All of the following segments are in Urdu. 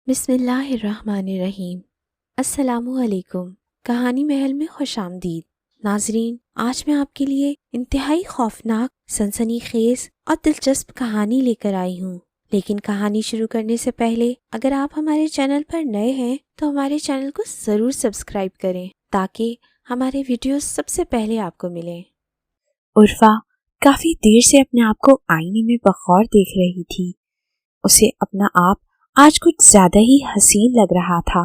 بسم اللہ الرحمن الرحیم۔ السلام علیکم۔ کہانی محل میں خوش آمدید ناظرین، آج میں آپ کے لیے انتہائی خوفناک، سنسنی خیز اور دلچسپ کہانی لے کر آئی ہوں۔ لیکن کہانی شروع کرنے سے پہلے اگر آپ ہمارے چینل پر نئے ہیں تو ہمارے چینل کو ضرور سبسکرائب کریں تاکہ ہمارے ویڈیوز سب سے پہلے آپ کو ملیں۔ عرفا کافی دیر سے اپنے آپ کو آئینے میں بغور دیکھ رہی تھی۔ اسے اپنا آپ آج کچھ زیادہ ہی حسین لگ رہا تھا۔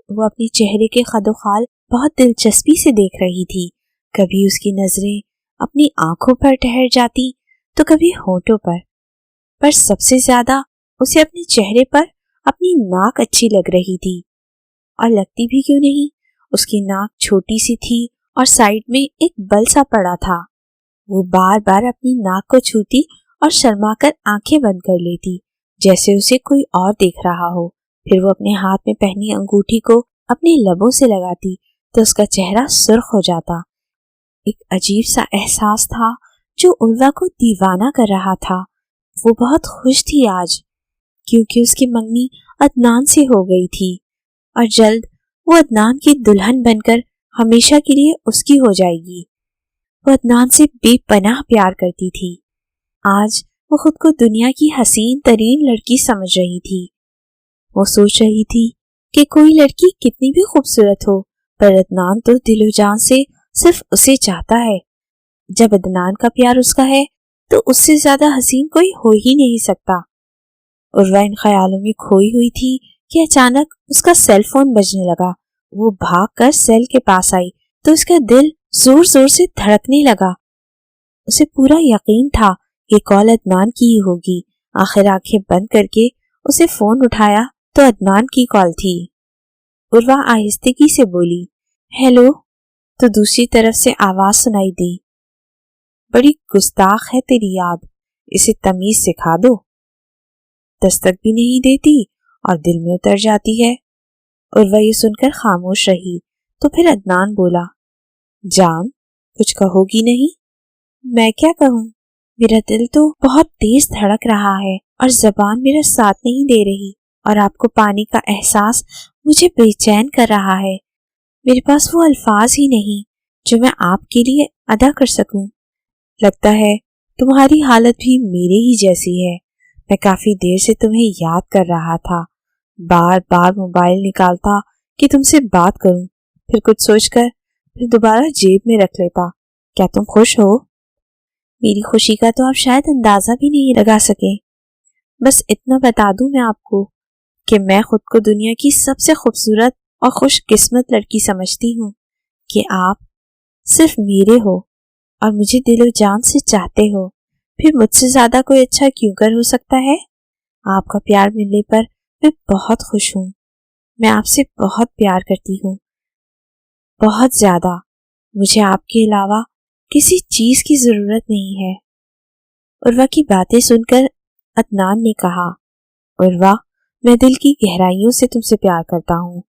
وہ اپنے چہرے کے خد و خال بہت دلچسپی سے دیکھ رہی تھی۔ کبھی اس کی نظریں اپنی آنکھوں پر ٹھہر جاتی تو کبھی ہونٹوں پر سب سے زیادہ اسے اپنے چہرے پر اپنی ناک اچھی لگ رہی تھی۔ اور لگتی بھی کیوں نہیں، اس کی ناک چھوٹی سی تھی اور سائیڈ میں ایک بل سا پڑا تھا۔ وہ بار بار اپنی ناک کو چھوتی اور شرما کر آنکھیں بند کر لیتی جیسے اسے کوئی اور دیکھ رہا ہو۔ پھر وہ اپنے ہاتھ میں پہنی انگوٹھی کو اپنے لبوں سے لگاتی تو اس کا چہرہ سرخ ہو جاتا۔ ایک عجیب سا احساس تھا جو عروا کو دیوانہ کر رہا تھا۔ وہ بہت خوش تھی آج کیونکہ اس کی منگنی عدنان سے ہو گئی تھی اور جلد وہ عدنان کی دلہن بن کر ہمیشہ کے لیے اس کی ہو جائے گی۔ وہ عدنان سے بے پناہ پیار کرتی تھی۔ آج وہ خود کو دنیا کی حسین ترین لڑکی سمجھ رہی تھی۔ وہ سوچ رہی تھی کہ کوئی لڑکی کتنی بھی خوبصورت ہو پر عدنان تو دل و جان سے صرف اسے چاہتا ہے۔ جب عدنان کا پیار اس کا ہے تو اس سے زیادہ حسین کوئی ہو ہی نہیں سکتا۔ عروا ان خیالوں میں کھوئی ہوئی تھی کہ اچانک اس کا سیل فون بجنے لگا۔ وہ بھاگ کر سیل کے پاس آئی تو اس کا دل زور زور سے دھڑکنے لگا۔ اسے پورا یقین تھا کہ کال عدنان کی ہی ہوگی۔ آخر آنکھیں بند کر کے اسے فون اٹھایا تو عدنان کی کال تھی۔ عروا آہستگی سے بولی، ہیلو، تو دوسری طرف سے آواز سنائی دی، بڑی گستاخ ہے تیری یاد، اسے تمیز سکھا دو، دستک بھی نہیں دیتی اور دل میں اتر جاتی ہے۔ عروا یہ سن کر خاموش رہی تو پھر عدنان بولا، جان کچھ کہو گی نہیں؟ میں کیا کہوں، میرا دل تو بہت تیز دھڑک رہا ہے اور زبان میرا ساتھ نہیں دے رہی، اور آپ کو پانے کا احساس مجھے بے چین کر رہا ہے۔ میرے پاس وہ الفاظ ہی نہیں جو میں آپ کے لیے ادا کر سکوں۔ لگتا ہے تمہاری حالت بھی میرے ہی جیسی ہے۔ میں کافی دیر سے تمہیں یاد کر رہا تھا، بار بار موبائل نکالتا کہ تم سے بات کروں، پھر کچھ سوچ کر پھر دوبارہ جیب میں رکھ لیتا۔ کیا تم خوش ہو؟ میری خوشی کا تو آپ شاید اندازہ بھی نہیں لگا سکے۔ بس اتنا بتا دوں میں آپ کو کہ میں خود کو دنیا کی سب سے خوبصورت اور خوش قسمت لڑکی سمجھتی ہوں کہ آپ صرف میرے ہو اور مجھے دل و جان سے چاہتے ہو۔ پھر مجھ سے زیادہ کوئی اچھا کیوں کر ہو سکتا ہے؟ آپ کا پیار ملنے پر میں بہت خوش ہوں۔ میں آپ سے بہت پیار کرتی ہوں، بہت زیادہ۔ مجھے آپ کے علاوہ کسی چیز کی ضرورت نہیں ہے۔ عروا کی باتیں سن کر عدنان نے کہا، عروا، میں دل کی گہرائیوں سے تم سے پیار کرتا ہوں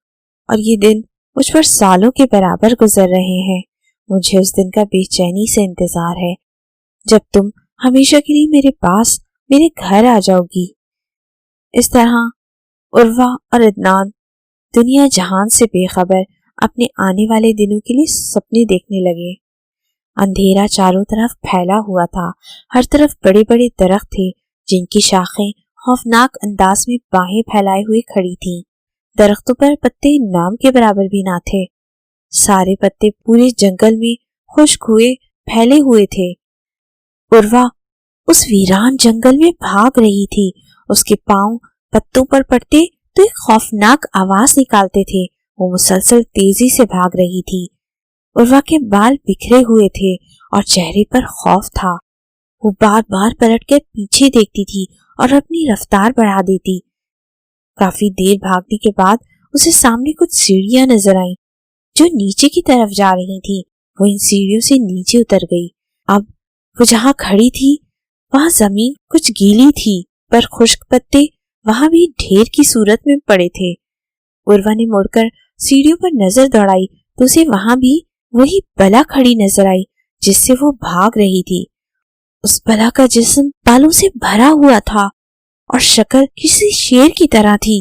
اور یہ دن مجھ پر سالوں کے برابر گزر رہے ہیں۔ مجھے اس دن کا بے چینی سے انتظار ہے جب تم ہمیشہ کے لیے میرے پاس میرے گھر آ جاؤ گی۔ اس طرح عروا اور عدنان دنیا جہان سے بے خبر اپنے آنے والے دنوں کے لیے سپنے دیکھنے لگے۔ اندھیرا چاروں طرف پھیلا ہوا تھا۔ ہر طرف بڑے بڑے درخت تھے جن کی شاخیں خوفناک انداز میں باہیں پھیلائے ہوئے کھڑی تھیں۔ درختوں پر پتے نام کے برابر بھی نہ تھے۔ سارے پتے پورے جنگل میں خشک ہوئے پھیلے ہوئے تھے۔ عروا اس ویران جنگل میں بھاگ رہی تھی۔ اس کے پاؤں پتوں پر پڑتے تو ایک خوفناک آواز نکالتے تھے۔ وہ مسلسل تیزی سے بھاگ رہی تھی۔ عروا کے بال بکھرے ہوئے تھے اور چہرے پر خوف تھا۔ وہ بار بار پلٹ کر پیچھے دیکھتی تھی اور اپنی رفتار بڑھا دیتی۔ کافی دیر بھاگنے کے بعد اسے سامنے کچھ سیڑھیاں نظر آئیں جو نیچے کی طرف جا رہی تھی۔ وہ ان سیڑھیوں سے نیچے اتر گئی۔ اب وہ جہاں کھڑی تھی وہاں زمین کچھ گیلی تھی پر خشک پتے وہاں بھی ڈھیر کی صورت میں پڑے تھے۔ عروا نے مڑ کر سیڑھیوں پر نظر دوڑائی تو اسے وہاں بھی وہی بلا کھڑی نظر آئی جس سے وہ بھاگ رہی تھی۔ اس بلا کا جسم بالوں سے بھرا ہوا تھا اور شکل کسی شیر کی طرح تھی۔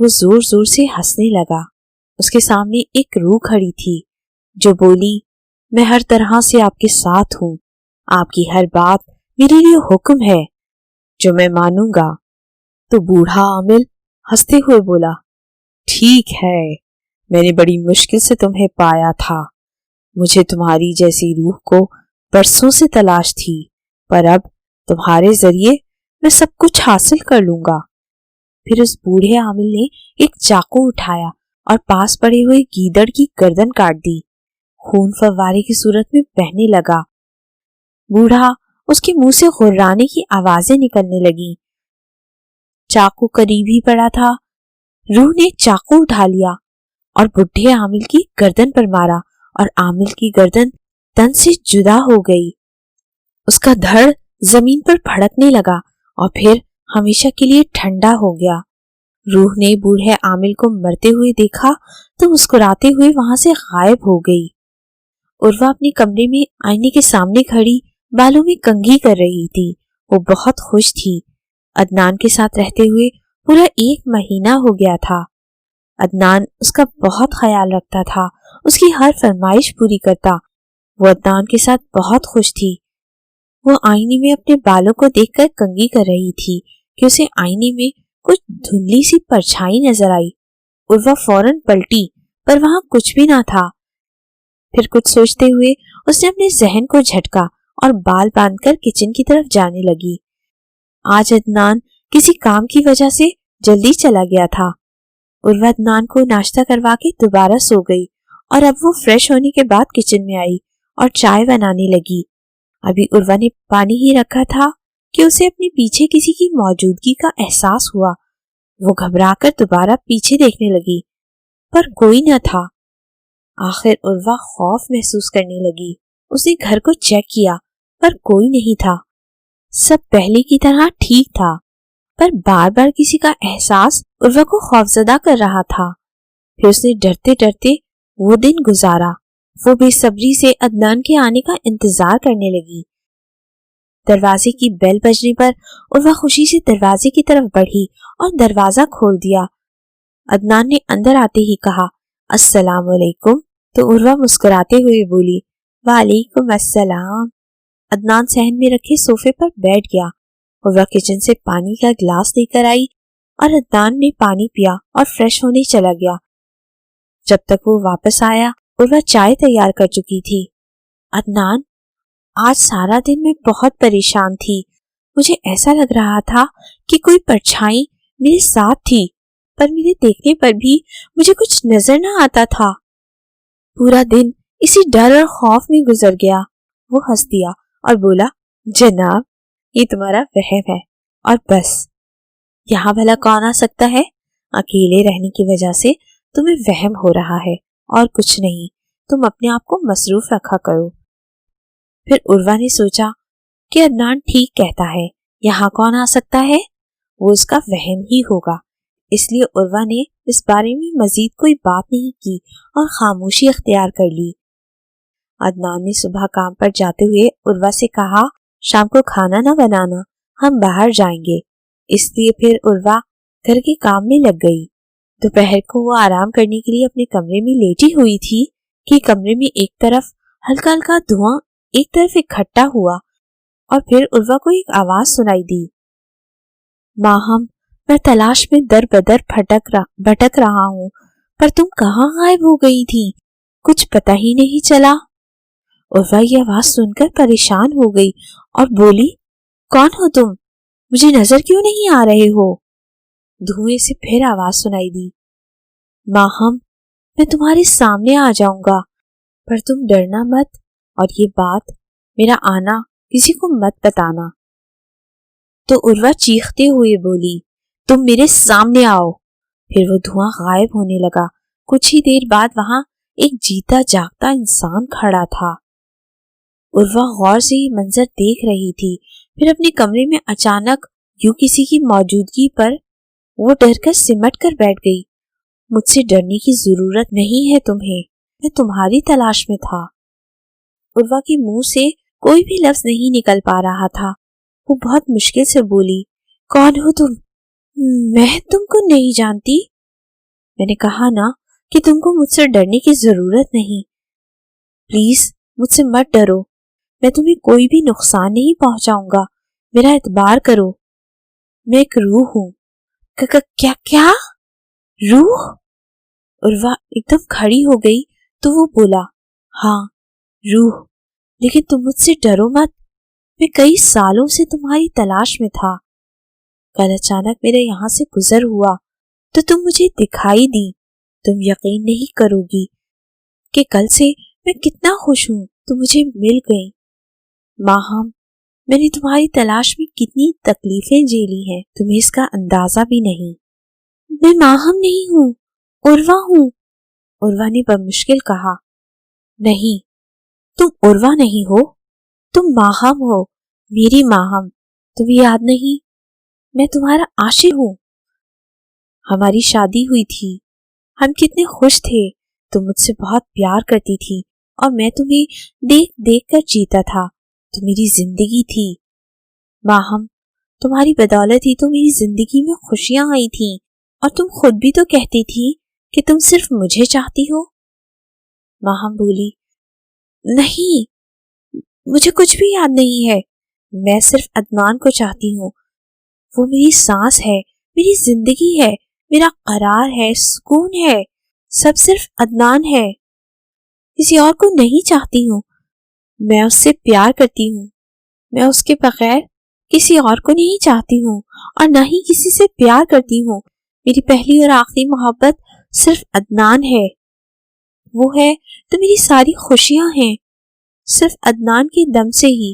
وہ زور زور سے ہنسنے لگا۔ اس کے سامنے ایک روح کھڑی تھی جو بولی، میں ہر طرح سے آپ کے ساتھ ہوں، آپ کی ہر بات میرے لیے حکم ہے جو میں مانوں گا۔ تو بوڑھا عامل ہنستے ہوئے بولا، ٹھیک ہے، میں نے بڑی مشکل سے تمہیں پایا تھا، مجھے تمہاری جیسی روح کو برسوں سے تلاش تھی، پر اب تمہارے ذریعے میں سب کچھ حاصل کر لوں گا۔ پھر اس بوڑھے عامل نے ایک چاقو اٹھایا اور پاس پڑے ہوئے گیدڑ کی گردن کاٹ دی۔ خون فوارے کی صورت میں بہنے لگا۔ بوڑھا اس کے منہ سے غرانے کی آوازیں نکلنے لگیں۔ چاقو قریب ہی پڑا تھا۔ روح نے چاقو اٹھا لیا اور بڈھے عامل کی گردن پر مارا اور عامل کی گردن تن سے جدا ہو گئی۔ اس کا دھڑ زمین پر پھڑکنے لگا اور پھر ہمیشہ کے لیے ٹھنڈا ہو گیا۔ روح نے بوڑھے عامل کو مرتے ہوئے دیکھا تو مسکراتے ہوئے وہاں سے غائب ہو گئی۔ عروہ اپنے کمرے میں آئینے کے سامنے کھڑی بالوں میں کنگھی کر رہی تھی۔ وہ بہت خوش تھی۔ عدنان کے ساتھ رہتے ہوئے پورا 1 مہینہ ہو گیا تھا۔ عدنان اس کا بہت خیال رکھتا تھا، اس کی ہر فرمائش پوری کرتا۔ وہ عدنان کے ساتھ بہت خوش تھی۔ وہ آئینے میں اپنے بالوں کو دیکھ کر کنگھی کر رہی تھی کہ اسے آئینے میں کچھ دھندلی سی پرچھائی نظر آئی۔ عروہ فوراً پلٹی پر وہاں کچھ بھی نہ تھا۔ پھر کچھ سوچتے ہوئے اس نے اپنے ذہن کو جھٹکا اور بال باندھ کر کچن کی طرف جانے لگی۔ آج عدنان کسی کام کی وجہ سے جلدی چلا گیا تھا۔ عروہ عدنان کو ناشتہ کروا کے دوبارہ سو گئی اور اب وہ فریش ہونے کے بعد کچن میں آئی اور چائے بنانے لگی۔ ابھی عروہ نے پانی ہی رکھا تھا کہ اسے اپنے پیچھے کسی کی موجودگی کا احساس ہوا۔ وہ گھبرا کر دوبارہ پیچھے دیکھنے لگی پر کوئی نہ تھا۔ آخر عروہ خوف محسوس کرنے لگی۔ اس نے گھر کو چیک کیا پر کوئی نہیں تھا۔ سب پہلے کی طرح ٹھیک تھا، پر بار بار کسی کا احساس عروہ کو خوفزدہ کر رہا تھا۔ پھر اس نے ڈرتے ڈرتے وہ دن گزارا۔ وہ بے صبری سے عدنان کے آنے کا انتظار کرنے لگی۔ دروازے کی بیل بجنے پر عروہ خوشی سے دروازے کی طرف بڑھی اور دروازہ کھول دیا۔ عدنان نے اندر آتے ہی کہا، السلام علیکم، تو عروہ مسکراتے ہوئے بولی، وعلیکم السلام۔ عدنان صحن میں رکھے صوفے پر بیٹھ گیا۔ عروہ کچن سے پانی کا گلاس لے کر آئی اور عدنان نے پانی پیا اور فریش ہونے چلا گیا۔ جب تک وہ واپس آیا عروہ چائے تیار کر چکی تھی۔ عدنان، آج سارا دن میں بہت پریشان تھی۔ مجھے ایسا لگ رہا تھا کہ کوئی پرچھائی میرے ساتھ تھی، پر میرے دیکھنے پر بھی مجھے کچھ نظر نہ آتا تھا۔ پورا دن اسی ڈر اور خوف میں گزر گیا۔ وہ ہنس دیا اور بولا، جناب، یہ تمہارا وہم ہے اور بس۔ یہاں بھلا کون آ سکتا ہے؟ اکیلے رہنے کی وجہ سے تمہیں وہم ہو رہا ہے اور کچھ نہیں۔ تم اپنے آپ کو مصروف رکھا کرو۔ پھر عروہ نے سوچا کہ عدنان ٹھیک کہتا ہے، یہاں کون آ سکتا ہے؟ وہ اس کا وہم ہی ہوگا۔ اس لیے عروہ نے اس بارے میں مزید کوئی بات نہیں کی اور خاموشی اختیار کر لی۔ عدنان نے صبح کام پر جاتے ہوئے عروہ سے کہا، شام کو کھانا نہ بنانا، ہم باہر جائیں گے۔ اس لیے پھر عروہ گھر کے کام میں لگ گئی۔ دوپہر کو وہ آرام کرنے کے لیے اپنے کمرے میں لیٹی ہوئی تھی کہ کمرے میں ایک طرف ہلکا ہلکا دھواں ایک طرف اکٹھا ہوا اور پھر عروہ کو ایک آواز سنائی دی، ماہم، میں تلاش میں در بدر بھٹک رہا ہوں، پر تم کہاں غائب ہو گئی تھی؟ کچھ پتہ ہی نہیں چلا۔ عروہ یہ آواز سن کر پریشان ہو گئی اور بولی، کون ہو تم؟ مجھے نظر کیوں نہیں آ رہے ہو؟ دھوئیں سے پھر آواز سنائی دی، ماہم، میں تمہارے سامنے آ جاؤں گا، پر تم ڈرنا مت اور یہ بات، میرا آنا کسی کو مت بتانا۔ تو عروہ چیختے ہوئے بولی، تم میرے سامنے آؤ۔ پھر وہ دھواں غائب ہونے لگا۔ کچھ ہی دیر بعد وہاں ایک جیتا جاگتا انسان کھڑا تھا۔ عروہ غور سے یہ منظر دیکھ رہی تھی۔ پھر اپنے کمرے میں اچانک یوں کسی کی موجودگی پر وہ ڈر کر سمٹ کر بیٹھ گئی۔ مجھ سے ڈرنے کی ضرورت نہیں ہے تمہیں، میں تمہاری تلاش میں تھا۔ عروہ کے منہ سے کوئی بھی لفظ نہیں نکل پا رہا تھا۔ وہ بہت مشکل سے بولی، کون ہو تم؟ میں تم کو نہیں جانتی۔ میں نے کہا نا کہ تم کو مجھ سے ڈرنے کی ضرورت نہیں. پلیز مجھ سے مت ڈرو. میں تمہیں کوئی بھی نقصان نہیں پہنچاؤں گا. میرا اعتبار کرو. میں ایک روح ہوں. کیا روح؟ عروہ ایک دم کھڑی ہو گئی تو وہ بولا ہاں روح. لیکن تم مجھ سے ڈرو مت. میں کئی سالوں سے تمہاری تلاش میں تھا. کل اچانک میرے یہاں سے گزر ہوا تو تم مجھے دکھائی دی. تم یقین نہیں کرو گی کہ کل سے میں کتنا خوش ہوں تم مجھے مل گئی. ماہم میں نے تمہاری تلاش میں کتنی تکلیفیں جھیلی ہیں تمہیں اس کا اندازہ بھی نہیں. میں ماہم نہیں ہوں، عروہ ہوں. عروہ نے بمشکل کہا. نہیں، تم عروہ نہیں ہو، تم ماہم ہو، میری ماہم. تمہیں یاد نہیں؟ میں تمہارا عاشق ہوں. ہماری شادی ہوئی تھی. ہم کتنے خوش تھے. تم مجھ سے بہت پیار کرتی تھی اور میں تمہیں دیکھ دیکھ کر جیتا تھا. تم میری زندگی تھی. ماہم تمہاری بدولت ہی تو میری زندگی میں خوشیاں آئی تھیں. اور تم خود بھی تو کہتی تھی کہ تم صرف مجھے چاہتی ہو. ماہم بولی نہیں، مجھے کچھ بھی یاد نہیں ہے. میں صرف عدنان کو چاہتی ہوں. وہ میری سانس ہے، میری زندگی ہے، میرا قرار ہے، سکون ہے. سب صرف عدنان ہے. کسی اور کو نہیں چاہتی ہوں. میں اس سے پیار کرتی ہوں. میں اس کے بغیر کسی اور کو نہیں چاہتی ہوں اور نہ ہی کسی سے پیار کرتی ہوں. میری پہلی اور آخری محبت صرف عدنان ہے. وہ ہے تو میری ساری خوشیاں ہیں صرف عدنان کے دم سے ہی.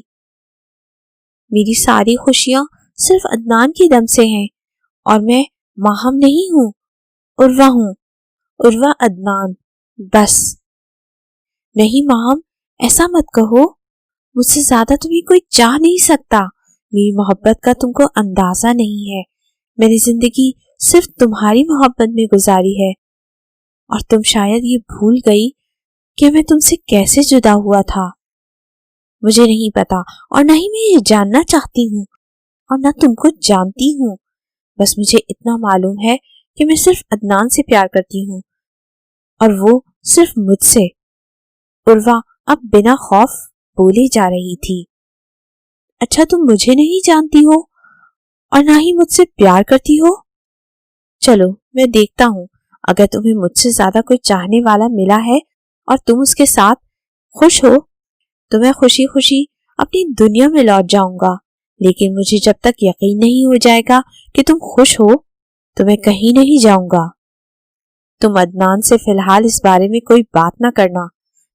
میری ساری خوشیاں صرف عدنان کے دم سے ہیں. اور میں ماہم نہیں ہوں، عروہ ہوں. عروہ عدنان بس. نہیں ماہم، ایسا مت کہو. مجھ سے زیادہ تمہیں کوئی چاہ نہیں سکتا. میری محبت کا تم کو اندازہ نہیں ہے. میں نے زندگی صرف تمہاری محبت میں گزاری ہے. اور تم شاید یہ بھول گئی کہ میں تم سے کیسے جدا ہوا تھا. مجھے نہیں پتا اور نہ ہی میں یہ جاننا چاہتی ہوں اور نہ تم کو جانتی ہوں. بس مجھے اتنا معلوم ہے کہ میں صرف عدنان سے پیار کرتی ہوں اور وہ صرف مجھ سے. عروہ اب بنا خوف بولے جا رہی تھی. اچھا تم مجھے نہیں جانتی ہو اور نہ ہی مجھ سے پیار کرتی ہو. چلو میں دیکھتا ہوں. اگر تمہیں مجھ سے زیادہ کوئی چاہنے والا ملا ہے اور تم اس کے ساتھ خوش ہو تو میں خوشی خوشی اپنی دنیا میں لوٹ جاؤں گا. لیکن مجھے جب تک یقین نہیں ہو جائے گا کہ تم خوش ہو تو میں کہیں نہیں جاؤں گا. تم عدنان سے فی الحال اس بارے میں کوئی بات نہ کرنا.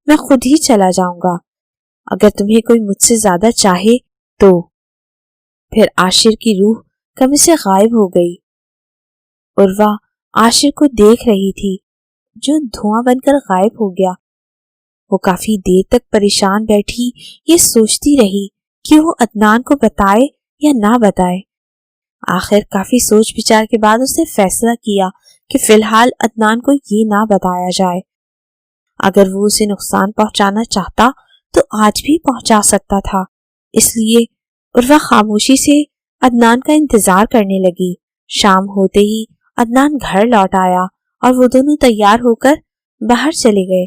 میں خود ہی چلا جاؤں گا. اگر تمہیں کوئی مجھ سے زیادہ چاہے تو. پھر عاشر کی روح کمرے سے غائب ہو گئی. عروہ عاشر کو دیکھ رہی تھی جو دھواں بن کر غائب ہو گیا. وہ کافی دیر تک پریشان بیٹھی یہ سوچتی رہی کہ وہ عدنان کو بتائے یا نہ بتائے. آخر کافی سوچ بچار کے بعد اس نے فیصلہ کیا کہ فی الحال عدنان کو یہ نہ بتایا جائے. اگر وہ اسے نقصان پہنچانا چاہتا تو آج بھی پہنچا سکتا تھا. اس لیے عروہ خاموشی سے عدنان کا انتظار کرنے لگی. شام ہوتے ہی عدنان گھر لوٹ آیا اور وہ دونوں تیار ہو کر باہر چلے گئے.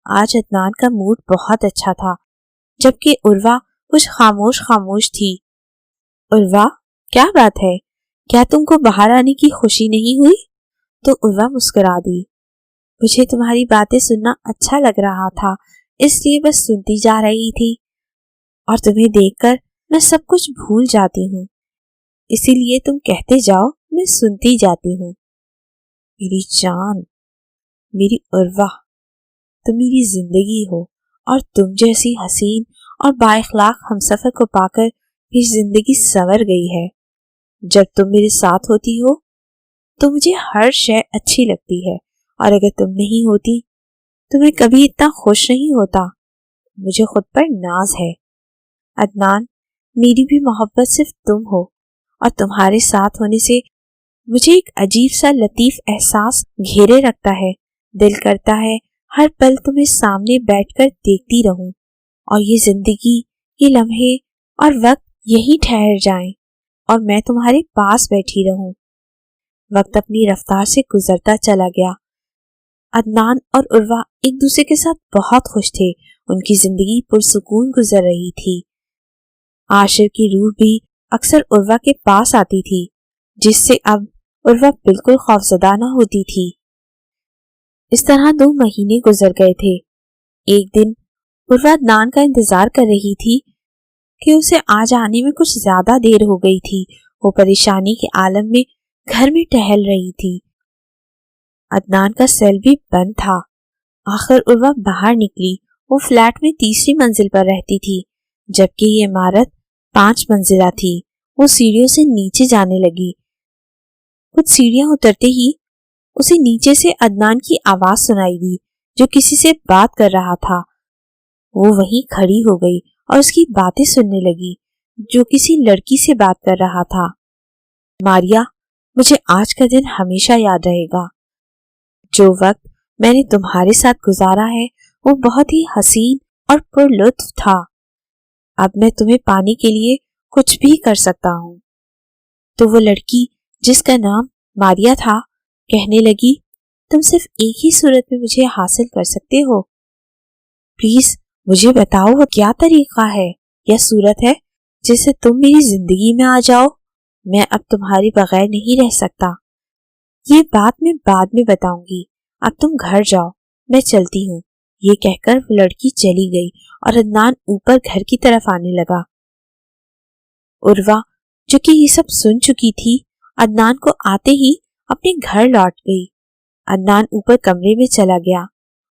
آج عدنان کا موڈ بہت اچھا تھا جبکہ عروہ کچھ خاموش تھی. عروہ کیا بات ہے؟ کیا تم کو باہر آنے کی خوشی نہیں ہوئی؟ تو عروہ مسکرا دی. مجھے تمہاری باتیں سننا اچھا لگ رہا تھا اس لیے بس سنتی جا رہی تھی اور تمہیں دیکھ کر میں سب کچھ بھول جاتی ہوں. اسی لیے تم کہتے جاؤ میں سنتی جاتی ہوں. میری جان، میری عروہ، تم میری زندگی ہو اور تم جیسی حسین اور با اخلاق ہمسفر کو پا کر میری زندگی سنور گئی ہے. جب تم میرے ساتھ ہوتی ہو تو مجھے ہر شے اچھی لگتی ہے اور اگر تم نہیں ہوتی تو میں کبھی اتنا خوش نہیں ہوتا. مجھے خود پر ناز ہے. عدنان، میری بھی محبت صرف تم ہو اور تمہارے ساتھ ہونے سے مجھے ایک عجیب سا لطیف احساس گھیرے رکھتا ہے. دل کرتا ہے ہر پل تمہیں سامنے بیٹھ کر دیکھتی رہوں اور یہ زندگی، یہ لمحے اور وقت یہی ٹھہر جائیں اور میں تمہارے پاس بیٹھی رہوں. وقت اپنی رفتار سے گزرتا چلا گیا۔ عدنان اور عروہ ایک دوسرے کے ساتھ بہت خوش تھے، ان کی زندگی پرسکون گزر رہی تھی۔ عاشر کی روح بھی اکثر عروہ کے پاس آتی تھی، جس سے اب عروہ بالکل خوفزدہ نہ ہوتی تھی۔ اس طرح 2 مہینے گزر گئے تھے۔ ایک دن عروہ عدنان کا انتظار کر رہی تھی کہ اسے آج آنے میں کچھ زیادہ دیر ہو گئی تھی۔ وہ پریشانی کے عالم میں گھر میں ٹہل رہی تھی۔ عدنان کا سیل بھی بند تھا۔ آخر عروہ باہر نکلی۔ وہ فلیٹ میں 3ری منزل پر رہتی تھی، جبکہ یہ عمارت 5 منزلہ تھی۔ وہ سیڑھیوں سے نیچے جانے لگی۔ کچھ سیڑھیاں اترتے ہی اسے نیچے سے عدنان کی آواز سنائی دی، جو کسی سے بات کر رہا تھا۔ وہ وہیں کھڑی ہو گئی اور اس کی باتیں سننے لگی، جو کسی لڑکی سے بات کر رہا تھا۔ ماریا، مجھے آج کا دن ہمیشہ یاد رہے گا۔ جو وقت میں نے تمہارے ساتھ گزارا ہے وہ بہت ہی حسین اور پر لطف تھا۔ اب میں تمہیں پانے کے لیے کچھ بھی کر سکتا ہوں۔ تو وہ لڑکی جس کا نام ماریا تھا کہنے لگی، تم صرف ایک ہی صورت میں مجھے حاصل کر سکتے ہو۔ پلیز مجھے بتاؤ وہ کیا طریقہ ہے یا صورت ہے جس سے تم میری زندگی میں آ جاؤ۔ میں اب تمہارے بغیر نہیں رہ سکتا۔ یہ بات میں بعد میں بتاؤں گی، اب تم گھر جاؤ، میں چلتی ہوں۔ یہ کہہ کر وہ لڑکی چلی گئی اور عدنان اوپر گھر کی طرف آنے لگا۔ عروہ جو کہ یہ سب سن چکی تھی، عدنان کو آتے ہی اپنے گھر لوٹ گئی۔ عدنان اوپر کمرے میں چلا گیا۔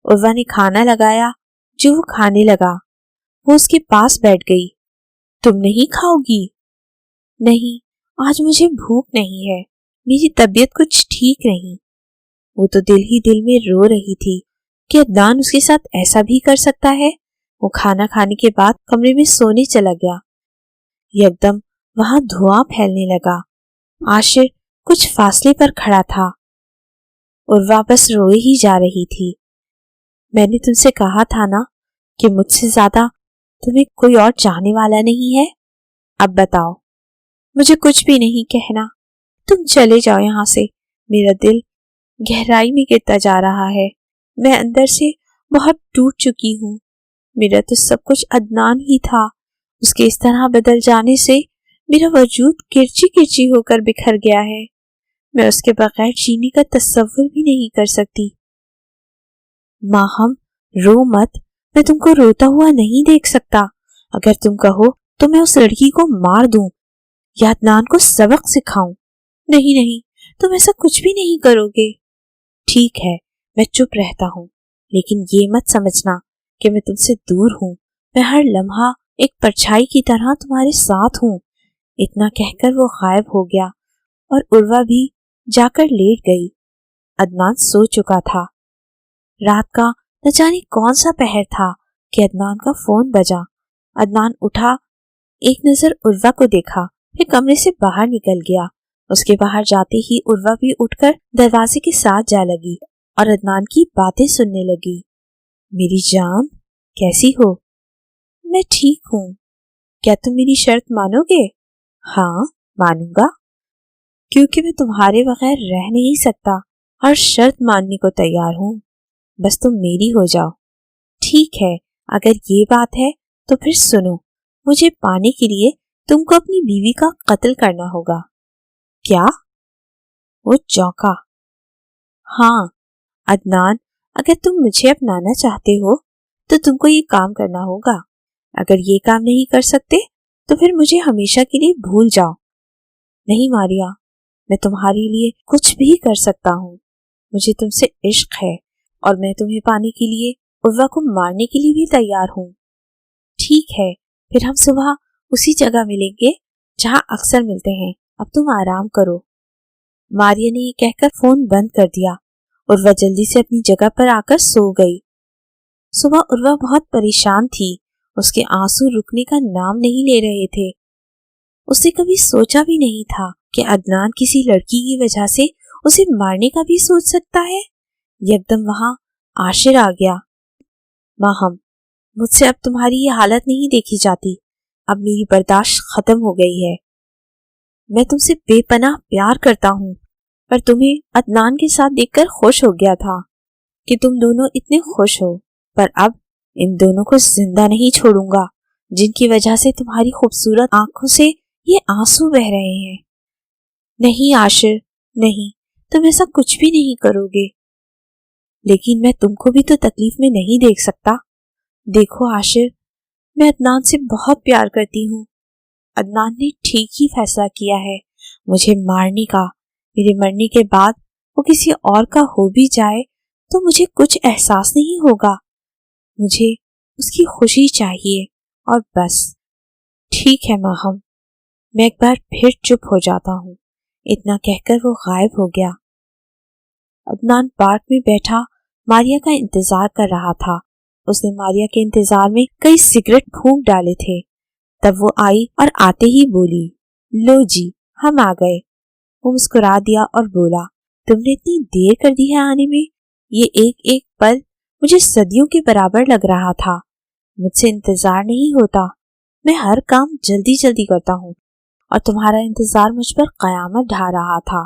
عروہ نے کھانا لگایا جو وہ کھانے لگا۔ وہ اس کے پاس بیٹھ گئی۔ تم نہیں کھاؤ گی؟ نہیں، آج مجھے بھوک نہیں ہے، میری طبیعت کچھ ٹھیک نہیں۔ وہ تو دل ہی دل میں رو رہی تھی کہ عدنان اس کے ساتھ ایسا بھی کر سکتا ہے۔ وہ کھانا کھانے کے بعد کمرے میں سونے چلا گیا۔ یکدم وہاں دھواں پھیلنے لگا۔ عاشر کچھ فاصلے پر کھڑا تھا اور واپس روئے ہی جا رہی تھی۔ میں نے تم سے کہا تھا نا کہ مجھ سے زیادہ تمہیں کوئی اور چاہنے والا نہیں ہے۔ اب بتاؤ، مجھے کچھ بھی نہیں کہنا، تم چلے جاؤ یہاں سے۔ میرا دل گہرائی میں گرتا جا رہا ہے، میں اندر سے بہت ٹوٹ چکی ہوں۔ میرا تو سب کچھ عدنان ہی تھا، اس کے اس طرح بدل جانے سے میرا وجود کرچی کرچی ہو کر بکھر گیا ہے۔ میں اس کے بغیر جینے کا تصور بھی نہیں کر سکتی۔ ماہم، رو مت، میں تم کو روتا ہوا نہیں دیکھ سکتا۔ اگر تم کہو تو میں اس لڑکی کو مار دوں یا عدنان کو سبق سکھاؤں۔ نہیں نہیں، تم ایسا کچھ بھی نہیں کرو گے۔ ٹھیک ہے، میں چپ رہتا ہوں، لیکن یہ مت سمجھنا کہ میں تم سے دور ہوں۔ میں ہر لمحہ ایک پرچھائی کی طرح تمہارے ساتھ ہوں۔ اتنا کہہ کر وہ غائب ہو گیا اور عروہ بھی جا کر لیٹ گئی۔ عدنان سو چکا تھا۔ رات کا نہ جانے کون سا پہر تھا کہ عدنان کا فون بجا۔ عدنان اٹھا، ایک نظر عروہ کو دیکھا، پھر کمرے سے باہر نکل گیا۔ اس کے باہر جاتے ہی عروہ بھی اٹھ کر دروازے کے ساتھ جا لگی اور عدنان کی باتیں سننے لگی۔ میری جان، کیسی ہو؟ میں ٹھیک ہوں۔ کیا تم میری شرط مانو گے؟ ہاں، مانوں گا، کیونکہ میں تمہارے بغیر رہ نہیں سکتا۔ ہر شرط ماننے کو تیار ہوں، بس تم میری ہو جاؤ۔ ٹھیک ہے، اگر یہ بات ہے تو پھر سنو، مجھے پانے کے لیے تم کو اپنی بیوی کا قتل کرنا ہوگا۔ کیا؟ وہ چونکا۔ ہاں عدنان، اگر تم مجھے اپنانا چاہتے ہو تو تم کو یہ کام کرنا ہوگا۔ اگر یہ کام نہیں کر سکتے تو پھر مجھے ہمیشہ کے لیے بھول جاؤ۔ نہیں ماریا، میں تمہارے لیے کچھ بھی کر سکتا ہوں۔ مجھے تم سے عشق ہے اور میں تمہیں پانے کے لیے عروہ کو مارنے کے لیے بھی تیار ہوں۔ ٹھیک ہے، پھر ہم صبح اسی جگہ ملیں گے جہاں اکثر ملتے ہیں۔ اب تم آرام کرو۔ ماریا نے یہ کہہ کر فون بند کر دیا۔ عروہ جلدی سے اپنی جگہ پر آ کر سو گئی۔ صبح عروہ بہت پریشان تھی، اس کے آنسو رکنے کا نام نہیں لے رہے تھے۔ اس نے کبھی سوچا بھی نہیں تھا کہ عدنان کسی لڑکی کی وجہ سے اسے مارنے کا بھی سوچ سکتا ہے۔ یکدم وہاں عاشر آ گیا۔ ماہم، مجھ سے اب تمہاری یہ حالت نہیں دیکھی جاتی، اب میری برداشت ختم ہو گئی ہے۔ میں تم سے بے پناہ پیار کرتا ہوں، پر تمہیں عدنان کے ساتھ دیکھ کر خوش ہو گیا تھا کہ تم دونوں اتنے خوش ہو، پر اب ان دونوں کو زندہ نہیں چھوڑوں گا جن کی وجہ سے تمہاری خوبصورت آنکھوں سے یہ آنسو بہ رہے ہیں۔ نہیں عاشر، نہیں، تم ایسا کچھ بھی نہیں کرو گے۔ لیکن میں تم کو بھی تو تکلیف میں نہیں دیکھ سکتا۔ دیکھو عاشر، میں عدنان سے بہت پیار کرتی ہوں۔ عدنان نے ٹھیک ہی فیصلہ کیا ہے مجھے مارنے کا۔ میرے مرنے کے بعد وہ کسی اور کا ہو بھی جائے تو مجھے کچھ احساس نہیں ہوگا، مجھے اس کی خوشی چاہیے اور بس۔ ٹھیک ہے ماہم، میں ایک بار پھر چپ ہو جاتا ہوں۔ اتنا کہہ کر وہ غائب ہو گیا۔ عدنان پارک میں بیٹھا ماریا کا انتظار کر رہا تھا۔ اس نے ماریا کے انتظار میں کئی سگریٹ پھونک ڈالے تھے۔ تب وہ آئی اور آتے ہی بولی، لو جی ہم آ گئے۔ وہ مسکرا دیا اور بولا، تم نے اتنی دیر کر دی ہے آنے میں؟ یہ ایک ایک پل مجھے صدیوں کے برابر لگ رہا تھا۔ مجھ سے انتظار نہیں ہوتا، میں ہر کام جلدی جلدی کرتا ہوں اور تمہارا انتظار مجھ پر قیامت ڈھا رہا تھا۔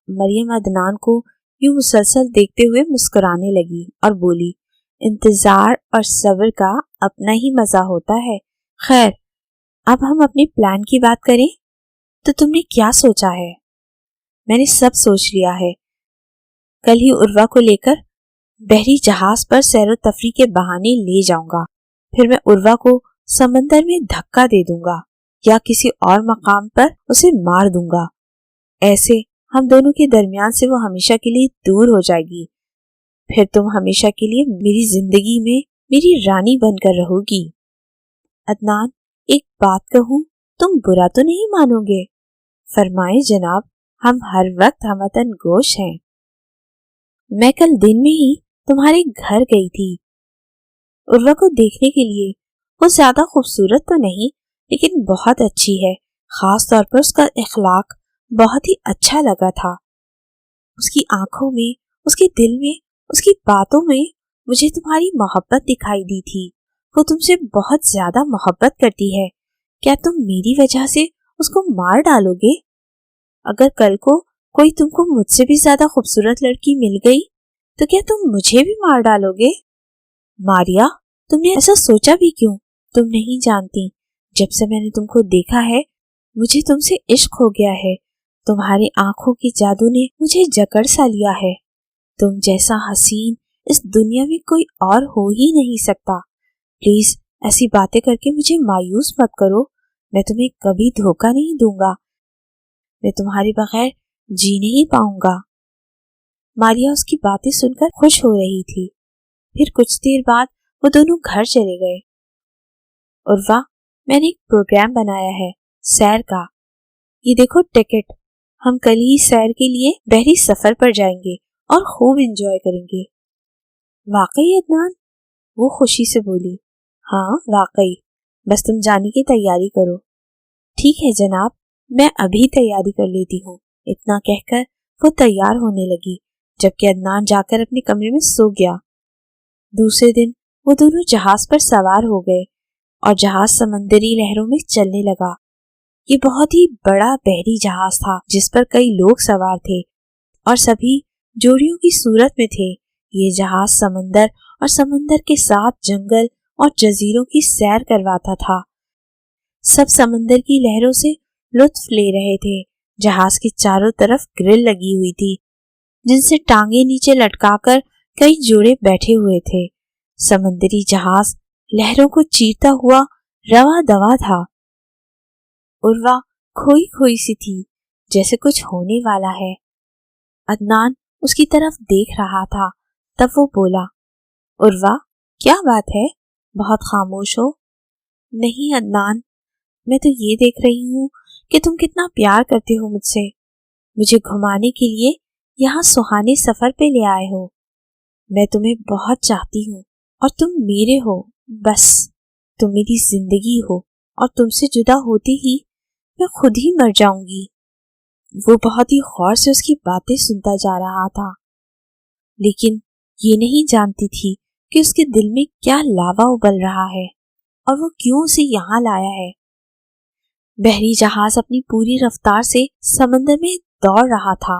مریم عدنان کو یوں مسلسل دیکھتے ہوئے مسکرانے لگی اور بولی، انتظار اور صبر کا اپنا ہی مزہ ہوتا ہے۔ خیر، اب ہم اپنے پلان کی بات کریں تو تم نے کیا سوچا ہے؟ میں نے سب سوچ لیا ہے۔ کل ہی عروہ کو لے کر بحری جہاز پر سیر و تفریح کے بہانے لے جاؤں گا، پھر میں عروہ کو سمندر میں دھکا دے دوں گا یا کسی اور مقام پر اسے مار دوں گا۔ ایسے ہم دونوں کے درمیان سے وہ ہمیشہ کے لیے دور ہو جائے گی۔ پھر تم ہمیشہ کے لیے میری زندگی میں میری رانی بن کر رہو گی۔ عدنان، ایک بات کہوں، تم برا تو نہیں مانو گے؟ فرمائے جناب، ہم ہر وقت ہموطن گوش ہیں۔ میں کل دن میں ہی تمہارے گھر گئی تھی عروہ کو دیکھنے کے لیے۔ وہ زیادہ خوبصورت تو نہیں لیکن بہت اچھی ہے، خاص طور پر اس کا اخلاق بہت ہی اچھا لگا تھا۔ اس کی آنکھوں میں، اس کے دل میں، اس کی باتوں میں مجھے تمہاری محبت دکھائی دی تھی۔ وہ تم سے بہت زیادہ محبت کرتی ہے۔ کیا تم میری وجہ سے اس کو مار ڈالو گے؟ اگر کل کو کوئی تم کو مجھ سے بھی زیادہ خوبصورت لڑکی مل گئی تو کیا تم مجھے بھی مار ڈالو گے؟ ماریا، تم نے ایسا سوچا بھی کیوں؟ تم نہیں جانتی، جب سے میں نے تم کو دیکھا ہے مجھے تم سے عشق ہو گیا ہے۔ تمہارے آنکھوں کے جادو نے مجھے جکڑ سا لیا ہے۔ تم جیسا حسین اس دنیا میں کوئی اور ہو ہی نہیں سکتا۔ پلیز ایسی باتیں کر کے مجھے مایوس مت کرو، میں تمہیں کبھی دھوکہ نہیں دوں گا۔ میں تمہارے بغیر جی نہیں پاؤں گا۔ ماریا اس کی باتیں سن کر خوش ہو رہی تھی۔ پھر کچھ دیر بعد وہ دونوں گھر چلے گئے۔ عروہ، میں نے ایک پروگرام بنایا ہے سیر کا، یہ دیکھو ٹکٹ۔ ہم کل ہی سیر کے لیے بحری سفر پر جائیں گے اور خوب انجوائے کریں گے۔ واقعی عدنان؟ وہ خوشی سے بولی، ہاں واقعی، بس تم جانے کی تیاری کرو۔ ٹھیک ہے جناب، میں ابھی تیاری کر لیتی ہوں۔ اتنا کہہ کر وہ تیار ہونے لگی، جبکہ عدنان جا کر اپنے کمرے میں سو گیا۔ دوسرے دن وہ دونوں جہاز پر سوار ہو گئے اور جہاز سمندری لہروں میں چلنے لگا۔ یہ بہت ہی بڑا بحری جہاز تھا جس پر کئی لوگ سوار تھے اور سبھی جوڑیوں کی صورت میں تھے۔ یہ جہاز سمندر اور سمندر کے ساتھ جنگل اور جزیروں کی سیر کرواتا تھا۔ سب سمندر کی لہروں سے لطف لے رہے تھے۔ جہاز کے چاروں طرف گرل لگی ہوئی تھی جن سے ٹانگیں نیچے لٹکا کر کئی جوڑے بیٹھے ہوئے تھے۔ سمندری جہاز لہروں کو چیرتا ہوا رواں دواں تھا۔ عروہ کھوئی کھوئی سی تھی، جیسے کچھ ہونے والا ہے۔ عدنان اس کی طرف دیکھ رہا تھا، تب وہ بولا، عروہ کیا بات ہے؟ بہت خاموش ہو؟ نہیں عدنان، میں تو یہ دیکھ رہی ہوں کہ تم کتنا پیار کرتے ہو مجھ سے۔ مجھے گھمانے کے لیے یہاں سہانے سفر پہ لے آئے ہو۔ میں تمہیں بہت چاہتی ہوں اور تم میرے ہو، بس تم میری زندگی ہو اور تم سے جدا ہوتے ہی میں خود ہی مر جاؤں گی۔ وہ بہت ہی غور سے اس کی باتیں سنتا جا رہا تھا، لیکن یہ نہیں جانتی تھی کہ اس کے دل میں کیا لاوا ابل رہا ہے اور وہ کیوں اسے یہاں لایا ہے۔ بحری جہاز اپنی پوری رفتار سے سمندر میں دوڑ رہا تھا۔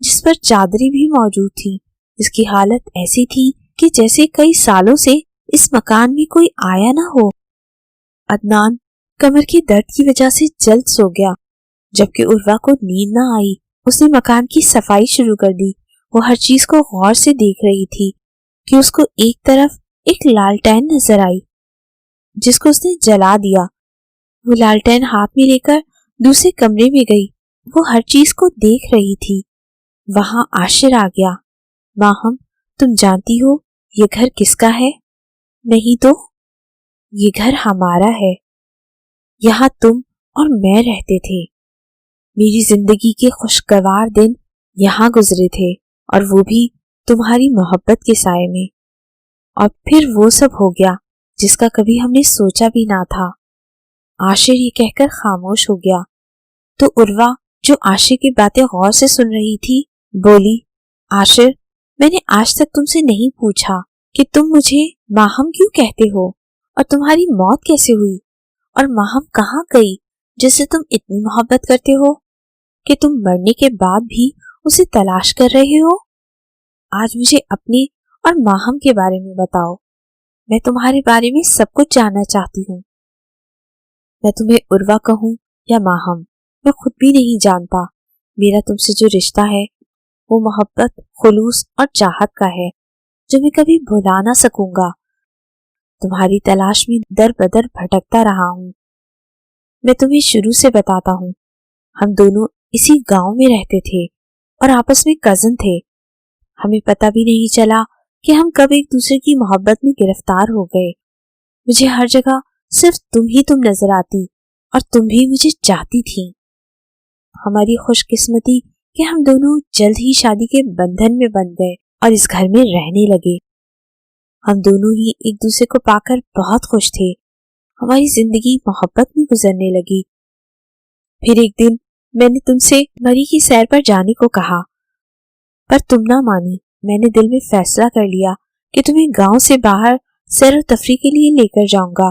جس پر چادریں بھی موجود تھیں، جس کی حالت ایسی تھی کہ جیسے کئی سالوں سے اس مکان میں کوئی آیا نہ ہو۔ عدنان کمر کی درد کی وجہ سے جلد سو گیا، جبکہ عروہ کو نیند نہ آئی۔ اس نے مکان کی صفائی شروع کر دی۔ وہ ہر چیز کو غور سے دیکھ رہی تھی کہ اس کو ایک طرف ایک لالٹین نظر آئی جس کو اس نے جلا دیا۔ وہ لالٹین ہاتھ میں لے کر دوسرے کمرے میں گئی۔ وہ ہر چیز کو دیکھ رہی تھی۔ وہاں عاشر آ گیا۔ ماہم، تم جانتی ہو یہ گھر کس کا ہے؟ نہیں تو؟ یہ گھر ہمارا ہے۔ یہاں تم اور میں رہتے تھے۔ میری زندگی کے خوشگوار دن یہاں گزرے تھے، اور وہ بھی تمہاری محبت کے سائے میں۔ اور پھر وہ سب ہو گیا جس کا کبھی ہم نے سوچا بھی نہ تھا۔ عاشر یہ کہہ کر خاموش ہو گیا تو عروہ، جو عاشر کی باتیں غور سے سن رہی تھی، بولی، عاشر، میں نے آج تک تم سے نہیں پوچھا کہ تم مجھے ماہم کیوں کہتے ہو، اور تمہاری موت کیسے ہوئی، اور ماہم کہاں گئی جس سے تم اتنی محبت کرتے ہو کہ تم مرنے کے بعد بھی اسے تلاش کر رہے ہو۔ آج مجھے اپنے اور ماہم کے بارے میں بتاؤ۔ میں تمہارے بارے میں سب کچھ جاننا چاہتی ہوں۔ میں تمہیں عروہ کہوں یا ماہم، میں خود بھی نہیں جانتا۔ میرا تم سے جو رشتہ ہے وہ محبت، خلوص اور چاہت کا ہے جو میں کبھی بھلا نہ سکوں گا۔ تمہاری تلاش میں در بدر بھٹکتا رہا ہوں۔ میں تمہیں شروع سے بتاتا ہوں، ہم دونوں اسی گاؤں میں رہتے تھے اور آپس میں کزن تھے۔ ہمیں پتہ بھی نہیں چلا کہ ہم کب ایک دوسرے کی محبت میں گرفتار ہو گئے۔ مجھے ہر جگہ صرف تم نظر آتی اور تم بھی مجھے چاہتی تھی۔ ہماری خوش قسمتی کہ ہم دونوں جلد ہی شادی کے بندھن میں بندھ گئے اور اس گھر میں رہنے لگے۔ ہم دونوں ہی ایک دوسرے کو پا کر بہت خوش تھے۔ ہماری زندگی محبت میں گزرنے لگی۔ پھر ایک دن میں نے تم سے مری کی سیر پر جانے کو کہا، پر تم نہ مانی۔ میں نے دل میں فیصلہ کر لیا کہ تمہیں گاؤں سے باہر سیر و تفریح کے لیے لے کر جاؤں گا۔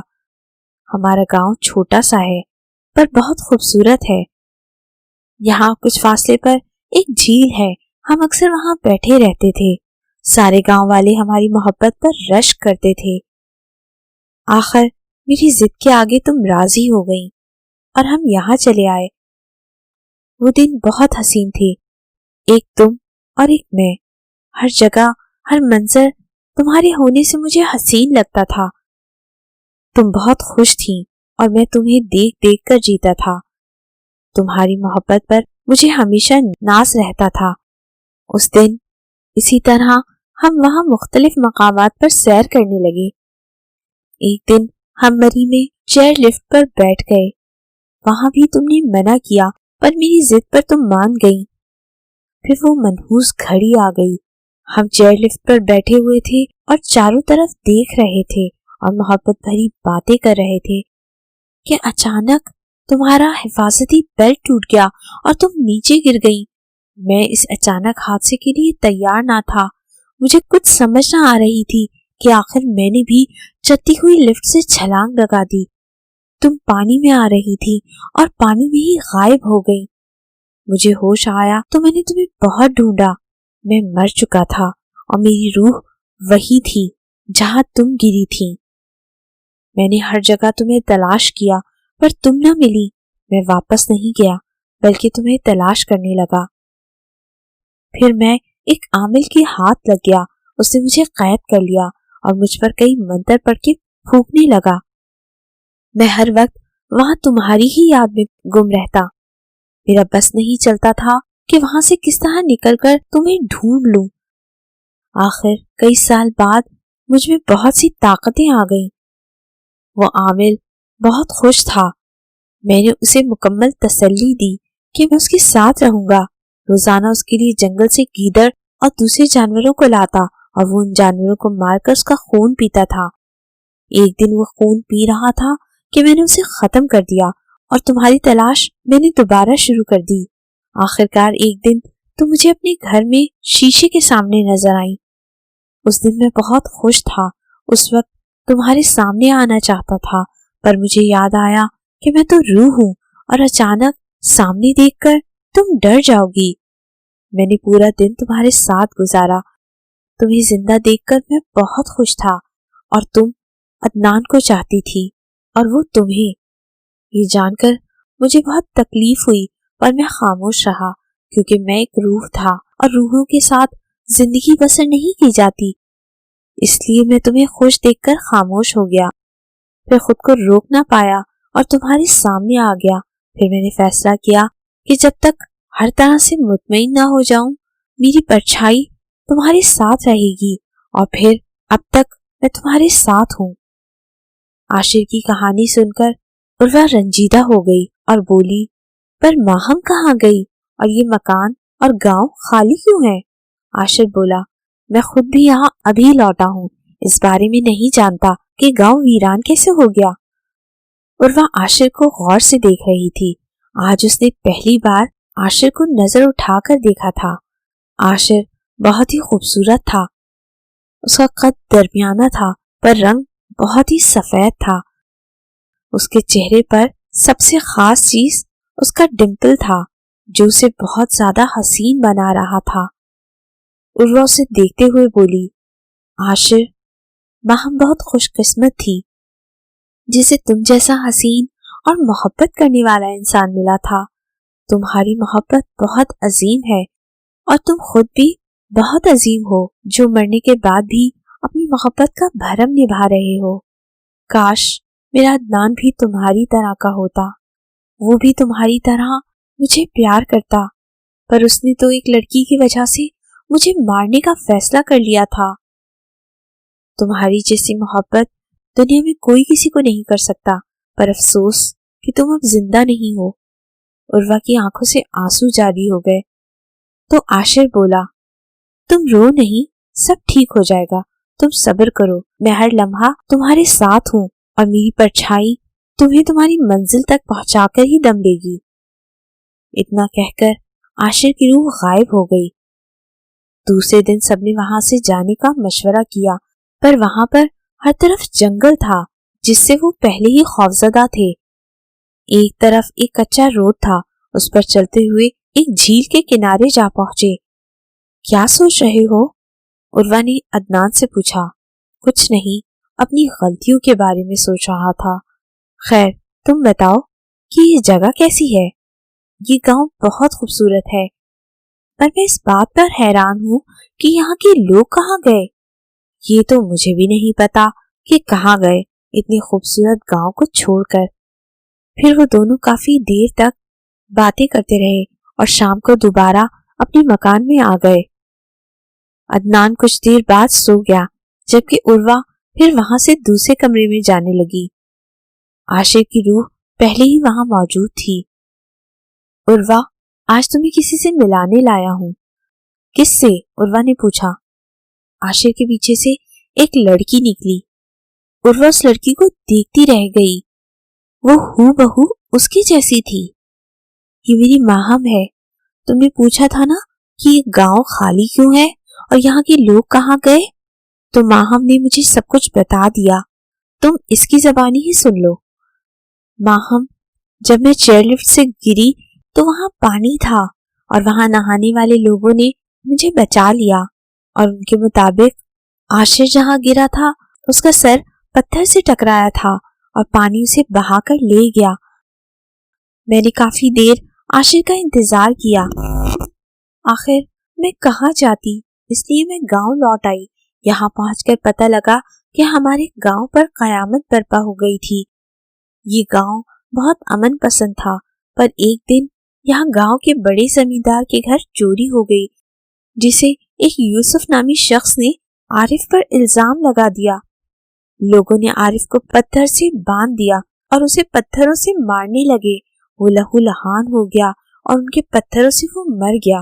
ہمارا گاؤں چھوٹا سا ہے پر بہت خوبصورت ہے۔ یہاں کچھ فاصلے پر ایک جھیل ہے، ہم اکثر وہاں بیٹھے رہتے تھے۔ سارے گاؤں والے ہماری محبت پر رشک کرتے تھے۔ آخر میری ضد کے آگے تم راضی ہو گئی اور ہم یہاں چلے آئے۔ وہ دن بہت حسین تھے، ایک تم اور ایک میں۔ ہر جگہ، ہر منظر تمہارے ہونے سے مجھے حسین لگتا تھا۔ تم بہت خوش تھیں اور میں تمہیں دیکھ دیکھ کر جیتا تھا۔ تمہاری محبت پر مجھے ہمیشہ ناز رہتا تھا۔ اس دن اسی طرح ہم وہاں مختلف مقامات پر سیر کرنے لگے۔ ایک دن ہم مری میں چیئر لفٹ پر بیٹھ گئے۔ وہاں بھی تم نے منع کیا پر میری ضد پر تم مان گئی۔ پھر وہ منحوس گھڑی آ گئی۔ ہم چیئر لفٹ پر بیٹھے ہوئے تھے اور چاروں طرف دیکھ رہے تھے اور محبت بھری باتیں کر رہے تھے کہ اچانک تمہارا حفاظتی بیلٹ ٹوٹ گیا اور تم نیچے گر گئی۔ میں اس اچانک حادثے کے لیے تیار نہ تھا۔ مجھے کچھ سمجھ نہ آ رہی تھی کہ آخر میں نے بھی چلتی ہوئی لفٹ سے چھلانگ لگا دی۔ تم پانی میں آ رہی تھی اور پانی میں ہی غائب ہو گئی۔ مجھے ہوش آیا تو میں نے تمہیں بہت ڈھونڈا۔ میں مر چکا تھا اور میری روح وہی تھی جہاں تم گری تھی۔ میں نے ہر جگہ تمہیں تلاش کیا پر تم نہ ملی۔ میں واپس نہیں گیا بلکہ تمہیں تلاش کرنے لگا۔ پھر میں ایک عامل کے ہاتھ لگ گیا۔ اس نے مجھے قید کر لیا اور مجھ پر کئی منتر پڑھ کے پھونکنے لگا۔ میں ہر وقت وہاں تمہاری ہی یاد میں گم رہتا۔ میرا بس نہیں چلتا تھا کہ وہاں سے کس طرح نکل کر تمہیں ڈھونڈ لوں۔ آخر کئی سال بعد مجھ میں بہت سی طاقتیں آ گئیں۔ وہ عامل بہت خوش تھا۔ میں نے اسے مکمل تسلی دی کہ میں اس کے ساتھ رہوں گا۔ روزانہ اس کے لیے جنگل سے گیدڑ اور دوسرے جانوروں کو لاتا اور وہ ان جانوروں کو مار کر اس کا خون پیتا تھا۔ ایک دن وہ خون پی رہا تھا کہ میں نے اسے ختم کر دیا اور تمہاری تلاش میں نے دوبارہ شروع کر دی۔ آخرکار ایک دن تم مجھے اپنے گھر میں شیشے کے سامنے نظر آئی۔ اس دن میں بہت خوش تھا۔ اس وقت تمہارے سامنے آنا چاہتا تھا پر مجھے یاد آیا کہ میں تو روح ہوں اور اچانک سامنے دیکھ کر تم ڈر جاؤ گی۔ میں نے پورا دن تمہارے ساتھ گزارا. تمہیں زندہ دیکھ کر میں بہت خوش تھا اور تم عدنان کو چاہتی تھی اور وہ تمہیں. یہ جان کر مجھے بہت تکلیف ہوئی پر میں خاموش رہا کیونکہ میں ایک روح تھا اور روحوں کے ساتھ زندگی بسر نہیں کی جاتی. اس لیے میں تمہیں خوش دیکھ کر خاموش ہو گیا. پھر خود کو روک نہ پایا اور تمہارے سامنے آ گیا. پھر میں نے فیصلہ کیا کہ جب تک ہر طرح سے مطمئن نہ ہو جاؤں میری پرچھائی تمہارے ساتھ رہے گی اور پھر اب تک میں تمہارے ساتھ ہوں. عاشر کی کہانی سن کر عروہ رنجیدہ ہو گئی اور بولی پر ماہم کہاں گئی اور یہ مکان اور گاؤں خالی کیوں ہے؟ عاشر بولا میں خود بھی یہاں ابھی لوٹا ہوں. اس بارے میں نہیں جانتا کہ گاؤں ویران کیسے ہو گیا. عروہ عاشر کو غور سے دیکھ رہی تھی. آج اس نے پہلی بار عاشر کو نظر اٹھا کر دیکھا تھا. عاشر بہت ہی خوبصورت تھا. اس کا قد درمیانہ تھا پر رنگ بہت ہی سفید تھا. اس کے چہرے پر سب سے خاص چیز اس کا ڈمپل تھا جو اسے بہت زیادہ حسین بنا رہا تھا. عروہ اسے دیکھتے ہوئے بولی عاشر ماہم بہت خوش قسمت تھی جسے تم جیسا حسین اور محبت کرنے والا انسان ملا تھا. تمہاری محبت بہت عظیم ہے اور تم خود بھی بہت عظیم ہو جو مرنے کے بعد بھی اپنی محبت کا بھرم نبھا رہے ہو. کاش میرا عدنان بھی تمہاری طرح کا ہوتا. وہ بھی تمہاری طرح مجھے پیار کرتا پر اس نے تو ایک لڑکی کی وجہ سے مجھے مارنے کا فیصلہ کر لیا تھا. تمہاری جیسی محبت دنیا میں کوئی کسی کو نہیں کر سکتا پر افسوس کہ تم اب زندہ نہیں ہو. عروہ کی آنکھوں سے آنسو جاری ہو گئے تو عاشر بولا تم رو نہیں, سب ٹھیک ہو جائے گا. تم صبر کرو, میں ہر لمحہ تمہارے ساتھ ہوں اور میری پرچھائی تمہیں تمہاری منزل تک پہنچا کر ہی دم لے گی. اتنا کہہ کر عاشر کی روح غائب ہو گئی. دوسرے دن سب نے وہاں سے جانے کا مشورہ کیا پر وہاں پر ہر طرف جنگل تھا جس سے وہ پہلے ہی خوفزدہ تھے. ایک طرف ایک کچا روڈ تھا, اس پر چلتے ہوئے ایک جھیل کے کنارے جا پہنچے. کیا سوچ رہے ہو؟ عروہ نے عدنان سے پوچھا. کچھ نہیں, اپنی غلطیوں کے بارے میں سوچ رہا تھا. خیر تم بتاؤ کہ یہ جگہ کیسی ہے؟ یہ گاؤں بہت خوبصورت ہے پر میں اس بات پر حیران ہوں کہ یہاں کے لوگ کہاں گئے. یہ تو مجھے بھی نہیں پتا کہ کہاں گئے اتنے خوبصورت گاؤں کو چھوڑ کر. پھر وہ دونوں کافی دیر تک باتیں کرتے رہے اور شام کو دوبارہ اپنے مکان میں آ گئے. عدنان کچھ دیر بعد سو گیا جبکہ عروہ پھر وہاں سے دوسرے کمرے میں جانے لگی. عاشر کی روح پہلے ہی وہاں موجود تھی. عروہ آج تمہیں کسی سے ملانے لایا ہوں. کس سے؟ عروہ نے پوچھا. عاشر کے پیچھے سے ایک لڑکی نکلی. عروہ اس لڑکی کو دیکھتی رہ گئی. وہ ہو بہو اس کی جیسی تھی. یہ میری ماہم ہے. تم نے پوچھا تھا نا کہ یہ گاؤں خالی کیوں ہے اور یہاں کے لوگ کہاں گئے, تو ماہم نے مجھے سب کچھ بتا دیا. تم اس کی زبانی ہی سن لو. ماہم جب میں چیئر لفٹ سے گری تو وہاں پانی تھا اور وہاں نہانے والے لوگوں نے مجھے بچا لیا اور ان کے مطابق عاشر جہاں گرا تھا اس کا سر پتھر سے ٹکرایا تھا اور پانی اسے بہا کر لے گیا. میں نے کافی دیر عاشر کا انتظار کیا. آخر میں کہاں جاتی, اس لیے میں گاؤں لوٹ آئی. یہاں پہنچ کر پتہ لگا کہ ہمارے گاؤں پر قیامت برپا ہو گئی تھی. یہ گاؤں بہت امن پسند تھا پر ایک دن یہاں گاؤں کے بڑے زمیندار کے گھر چوری ہو گئی جسے ایک یوسف نامی شخص نے عارف پر الزام لگا دیا. لوگوں نے عارف کو پتھر سے باندھ دیا اور اسے پتھروں سے مارنے لگے. وہ لہو لہان ہو گیا اور ان کے پتھروں سے وہ مر گیا.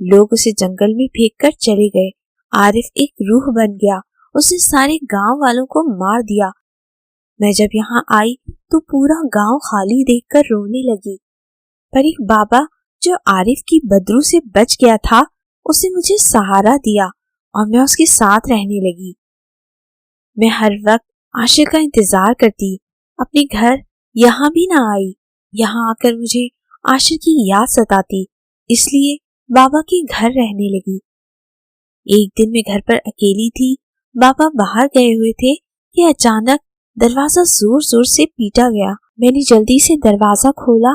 لوگ اسے جنگل میں پھینک کر چلے گئے. عارف ایک روح بن گیا. اس نے سارے گاؤں والوں کو مار دیا. میں جب یہاں آئی تو پورا گاؤں خالی دیکھ کر رونے لگی. پر ایک بابا جو عارف کی بدرو سے بچ گیا تھا اسے مجھے سہارا دیا اور میں اس کے ساتھ رہنے لگی. میں ہر وقت عاشر کا انتظار کرتی. اپنے گھر یہاں بھی نہ آئی. یہاں آ کر مجھے عاشر کی یاد ستاتی. اس لیے بابا کے گھر رہنے لگی۔ ایک دن میں گھر پر اکیلی تھی، بابا باہر گئے ہوئے تھے کہ اچانک دروازہ زور زور سے پیٹا گیا۔ میں نے جلدی سے دروازہ کھولا۔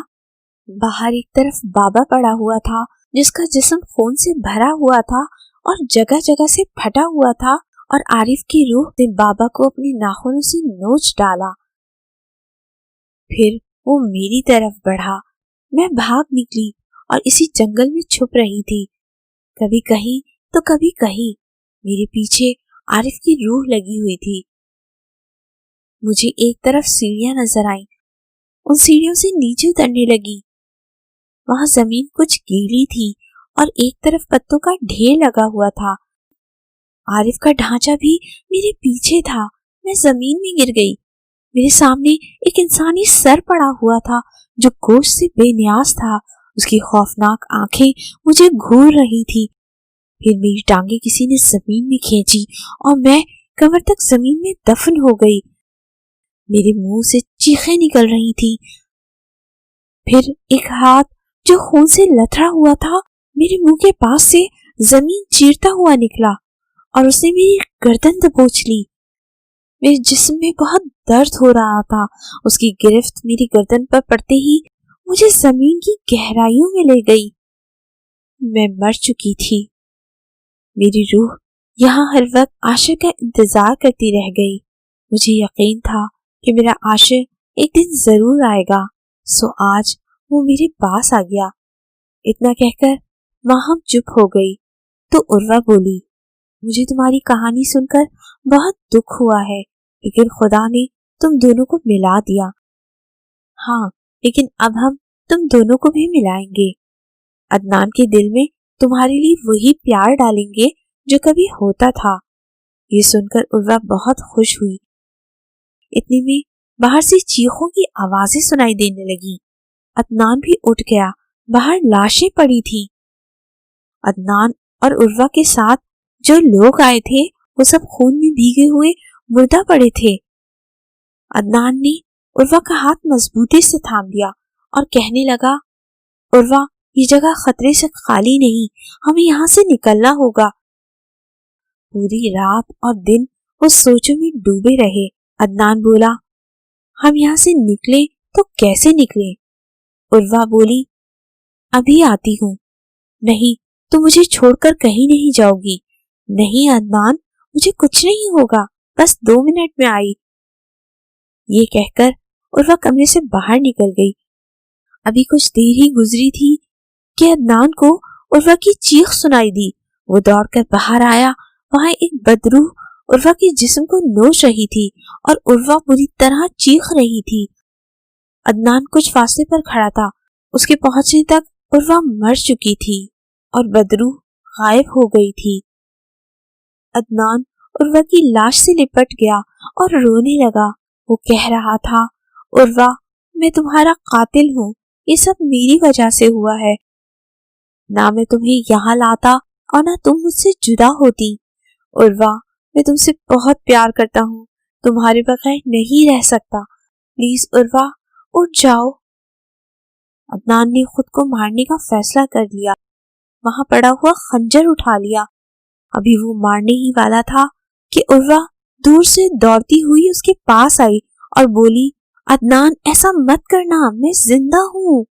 باہر ایک طرف بابا پڑا ہوا تھا جس کا جسم خون سے بھرا ہوا تھا اور جگہ جگہ سے پھٹا ہوا تھا، اور عارف کی روح نے بابا کو اپنے ناخنوں سے نوچ ڈالا۔ پھر وہ میری طرف بڑھا۔ میں بھاگ نکلی اور اسی جنگل میں چھپ رہی تھی۔ کبھی کہیں تو کبھی کہیں میرے پیچھے عارف کی روح لگی ہوئی تھی۔ مجھے ایک طرف سیڑھیاں نظر آئیں، ان سیڑھیوں سے نیچے اترنے لگی۔ وہاں زمین کچھ گیلی تھی اور ایک طرف پتوں کا ڈھیر لگا ہوا تھا۔ عارف کا ڈھانچہ بھی میرے پیچھے تھا۔ میں زمین میں گر گئی۔ میرے سامنے ایک انسانی سر پڑا ہوا تھا جو گوشت سے بے نیاز تھا۔ اس کی خوفناک آنکھیں مجھے گھور رہی تھی۔ پھر میری ٹانگیں کسی نے زمین میں کھینچی اور میں کمر تک زمین میں دفن ہو گئی۔ میرے منہ سے چیخیں نکل رہی تھی۔ پھر ایک ہاتھ جو خون سے لتھڑا ہوا تھا میرے منہ کے پاس سے زمین چیرتا ہوا نکلا اور اس نے میری گردن دبوچ لی۔ میرے جسم میں بہت درد ہو رہا تھا۔ اس کی گرفت میری گردن پر پڑتے ہی مجھے زمین کی گہرائیوں میں لے گئی۔ میں مر چکی تھی۔ میری روح یہاں ہر وقت عاشق کا انتظار کرتی رہ گئی۔ مجھے یقین تھا کہ میرا عاشق ایک دن ضرور آئے گا، سو آج وہ میرے پاس آ گیا۔ اتنا کہہ کر ماہم چپ ہو گئی تو عروہ بولی، مجھے تمہاری کہانی سن کر بہت دکھ ہوا ہے، لیکن خدا نے تم دونوں کو ملا دیا۔ ہاں، لیکن اب ہم تم دونوں کو بھی ملائیں گے۔ عدنان کے دل میں تمہارے لیے وہی پیار ڈالیں گے جو کبھی ہوتا تھا۔ یہ سن کر عروہ بہت خوش ہوئی۔ اتنے میں باہر سے چیخوں کی آوازیں سنائی دینے لگی۔ عدنان بھی اٹھ گیا۔ باہر لاشیں پڑی تھیں۔ عدنان اور عروہ کے ساتھ جو لوگ آئے تھے وہ سب خون میں بھیگے ہوئے مردہ پڑے تھے۔ عدنان نے عروہ کا ہاتھ مضبوطی سے تھام لیا اور کہنے لگا، عروہ، یہ جگہ خطرے سے خالی نہیں، ہمیں یہاں سے نکلنا ہوگا۔ پوری رات اور دن وہ سوچوں میں ڈوبے رہے۔ عدنان بولا، ہم یہاں سے نکلیں تو کیسے نکلیں؟ عروہ بولی، ابھی آتی ہوں۔ نہیں، تو مجھے چھوڑ کر کہیں نہیں جاؤ گی؟ نہیں عدنان، مجھے کچھ نہیں ہوگا، بس 2 منٹ میں آئی۔ یہ کہہ کر عروہ کمرے سے باہر نکل گئی۔ ابھی کچھ دیر ہی گزری تھی کہ عدنان کو عروہ کی چیخ سنائی دی۔ وہ دوڑ کر باہر آیا۔ وہاں ایک بدروح عروہ کے جسم کو نوچ رہی تھی اور عروہ بری طرح چیخ رہی تھی۔ عدنان کچھ فاصلے پر کھڑا تھا۔ اس کے پہنچنے تک عروہ مر چکی تھی اور بدروح غائب ہو گئی تھی۔ عدنان عروہ کی لاش سے لپٹ گیا اور رونے لگا۔ وہ کہہ رہا تھا، عروہ، میں تمہارا قاتل ہوں، یہ سب میری وجہ سے ہوا ہے۔ نہ میں تمہیں یہاں لاتا اور نہ تم مجھ سے جدا ہوتی۔ عروہ، میں تم سے بہت پیار کرتا ہوں، تمہارے بغیر نہیں رہ سکتا، پلیز عروہ اٹھ جاؤ۔ عدنان نے خود کو مارنے کا فیصلہ کر لیا۔ وہاں پڑا ہوا خنجر اٹھا لیا۔ ابھی وہ مارنے ہی والا تھا کہ عروہ دور سے دوڑتی ہوئی اس کے پاس آئی اور بولی، عدنان ایسا مت کرنا، میں زندہ ہوں۔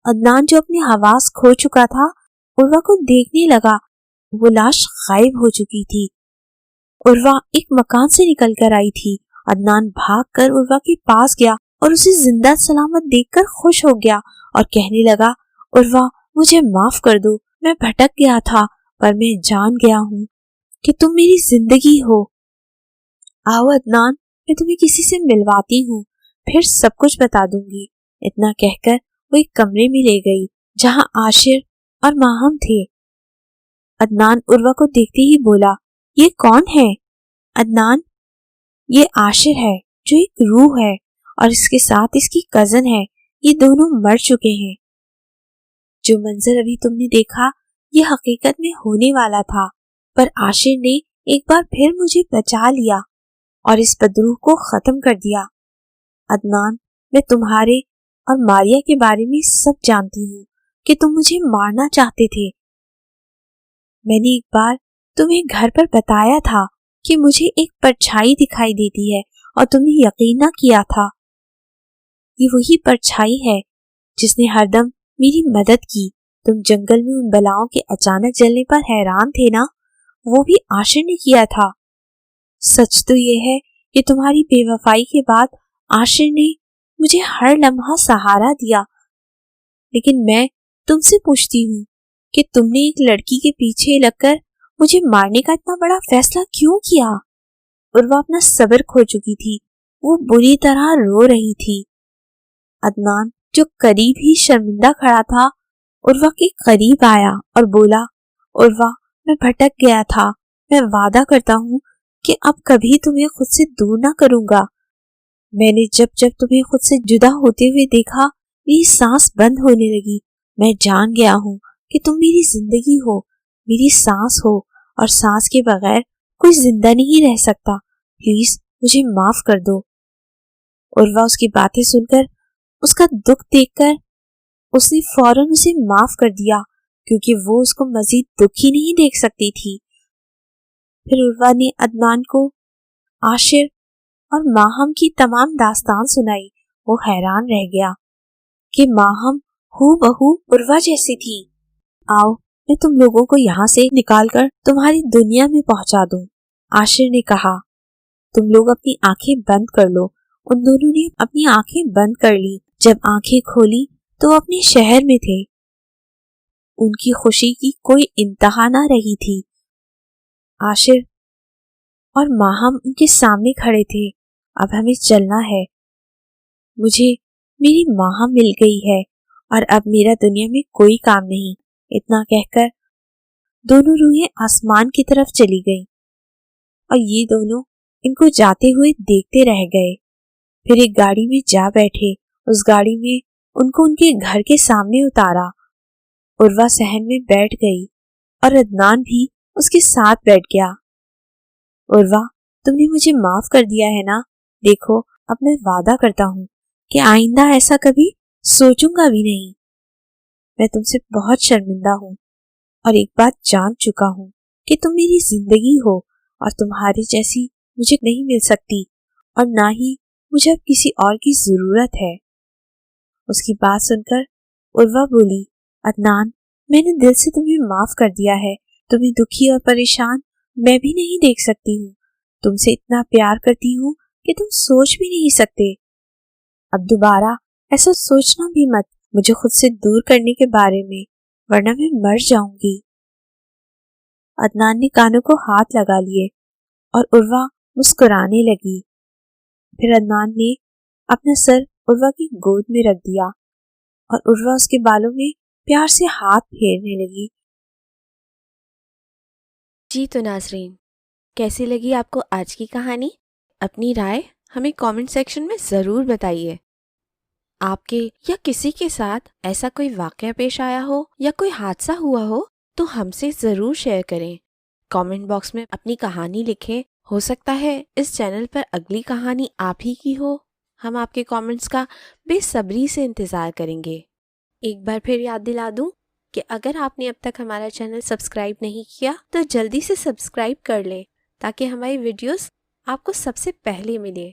عدنان جو اپنے حواس کھو چکا تھا عروہ کو دیکھنے لگا۔ وہ لاش غائب ہو چکی تھی۔ عروہ ایک مکان سے نکل کر آئی تھی۔ عدنان بھاگ کر عروہ کے پاس گیا اور اسے زندہ سلامت دیکھ کر خوش ہو گیا اور کہنے لگا، عروہ، مجھے معاف کر دو، میں بھٹک گیا تھا، پر میں جان گیا ہوں کہ تم میری زندگی ہو۔ آؤ عدنان، میں تمہیں کسی سے ملواتی ہوں، پھر سب کچھ بتا دوں گی۔ اتنا کہہ کر وہ ایک کمرے میں لے گئی جہاں عاشر اور ماہم تھے۔ عدنان عروہ کو دیکھتے ہی بولا، یہ کون ہے؟ عدنان، یہ عاشر ہے جو ایک روح ہے اور اس کے ساتھ اس کی کزن ہے، یہ دونوں مر چکے ہیں۔ جو منظر ابھی تم نے دیکھا یہ حقیقت میں ہونے والا تھا، پر عاشر نے ایک بار پھر مجھے بچا لیا اور اس بدروح کو ختم کر دیا۔ عدنان، میں تمہارے اور ماریا کے بارے میں سب جانتی ہوں، کہ تم مجھے مارنا چاہتے تھے۔ میں نے ایک بار تمہیں گھر پر بتایا تھا کہ مجھے ایک پرچھائی دکھائی دیتی ہے اور تم نے یقین نہ کیا تھا۔ یہ وہی پرچھائی ہے جس نے ہر دم میری مدد کی۔ تم جنگل میں ان بلاؤں کے اچانک جلنے پر حیران تھے نا، وہ بھی عاشر نے کیا تھا۔ سچ تو یہ ہے کہ تمہاری بے وفائی کے بعد عاشر نے مجھے ہر لمحہ سہارا دیا، لیکن میں تم سے پوچھتی ہوں کہ تم نے ایک لڑکی کے پیچھے لگ کر مجھے مارنے کا اتنا بڑا فیصلہ کیوں کیا؟ عروہ اپنا صبر کھو چکی تھی، وہ بری طرح رو رہی تھی۔ عدنان جو قریب ہی شرمندہ کھڑا تھا، عروہ کے قریب آیا اور بولا، عروہ میں بھٹک گیا تھا، میں وعدہ کرتا ہوں کہ اب کبھی تمہیں خود سے دور نہ کروں گا۔ میں نے جب تمہیں خود سے جدا ہوتے ہوئے دیکھا، میری سانس بند ہونے لگی۔ میں جان گیا ہوں کہ تم میری زندگی ہو، میری سانس ہو، اور سانس کے بغیر کوئی زندہ نہیں رہ سکتا۔ پلیز مجھے معاف کر دو۔ عروہ اس کی باتیں سن کر، اس کا دکھ دیکھ کر، اس نے فوراً اسے معاف کر دیا، کیونکہ وہ اس کو مزید دکھی نہیں دیکھ سکتی تھی۔ پھر عروہ نے عدنان کو عاشر اور ماہم کی تمام داستان سنائی۔ وہ حیران رہ گیا کہ ماہم ہو بہو عروہ جیسی تھی۔ آؤ میں تم لوگوں کو یہاں سے نکال کر تمہاری دنیا میں پہنچا دوں، عاشر نے کہا۔ تم لوگ اپنی آنکھیں بند کر لو۔ ان دونوں نے اپنی آنکھیں بند کر لی۔ جب آنکھیں کھولی تو وہ اپنے شہر میں تھے۔ ان کی خوشی کی کوئی انتہا نہ رہی تھی۔ عاشر اور ماہم ان کے سامنے کھڑے تھے۔ اب ہمیں چلنا ہے، مجھے میری ماہم مل گئی ہے اور اب میرا دنیا میں کوئی کام نہیں۔ اتنا کہہ کر دونوں روحیں آسمان کی طرف چلی گئیں اور یہ دونوں ان کو جاتے ہوئے دیکھتے رہ گئے۔ پھر ایک گاڑی میں جا بیٹھے۔ اس گاڑی میں ان کو ان کے گھر کے سامنے اتارا۔ عروہ صحن میں بیٹھ گئی اور عدنان بھی اس کے ساتھ بیٹھ گیا۔ عروہ تم نے مجھے معاف کر دیا ہے نا؟ دیکھو اب میں وعدہ کرتا ہوں کہ آئندہ ایسا کبھی سوچوں گا بھی نہیں۔ میں تم سے بہت شرمندہ ہوں اور ایک بات جان چکا ہوں کہ تم میری زندگی ہو اور تمہاری جیسی مجھے نہیں مل سکتی، اور نہ ہی مجھے اب کسی اور کی ضرورت ہے۔ اس کی بات سن کر عروہ بولی، عدنان میں نے دل سے تمہیں معاف کر دیا ہے۔ تمہیں دکھی اور پریشان میں بھی نہیں دیکھ سکتی ہوں۔ تم سے اتنا پیار کرتی ہوں کہ تم سوچ بھی نہیں سکتے۔ اب دوبارہ ایسا سوچنا بھی مت مجھے خود سے دور کرنے کے بارے میں، ورنہ میں مر جاؤں گی۔ عدنان نے کانوں کو ہاتھ لگا لیے اور عروہ مسکرانے لگی۔ پھر عدنان نے اپنا سر عروہ کی گود میں رکھ دیا اور عروہ اس کے بالوں میں پیار سے ہاتھ پھیرنے لگی۔ جی تو ناظرین، کیسی لگی آپ کو آج کی کہانی؟ اپنی رائے ہمیں کامنٹ سیکشن میں ضرور بتائیے۔ آپ کے یا کسی کے ساتھ ایسا کوئی واقعہ پیش آیا ہو یا کوئی حادثہ ہوا ہو تو ہم سے ضرور شیئر کریں۔ کامنٹ باکس میں اپنی کہانی لکھیں۔ ہو سکتا ہے اس چینل پر اگلی کہانی آپ ہی کی ہو۔ ہم آپ کے کامنٹس کا بے صبری سے انتظار کریں گے۔ ایک بار پھر یاد دلا دوں کہ اگر آپ نے اب تک ہمارا چینل سبسکرائب نہیں کیا تو جلدی سے سبسکرائب کر لیں تاکہ ہماری ویڈیوز آپ کو سب سے پہلے ملے۔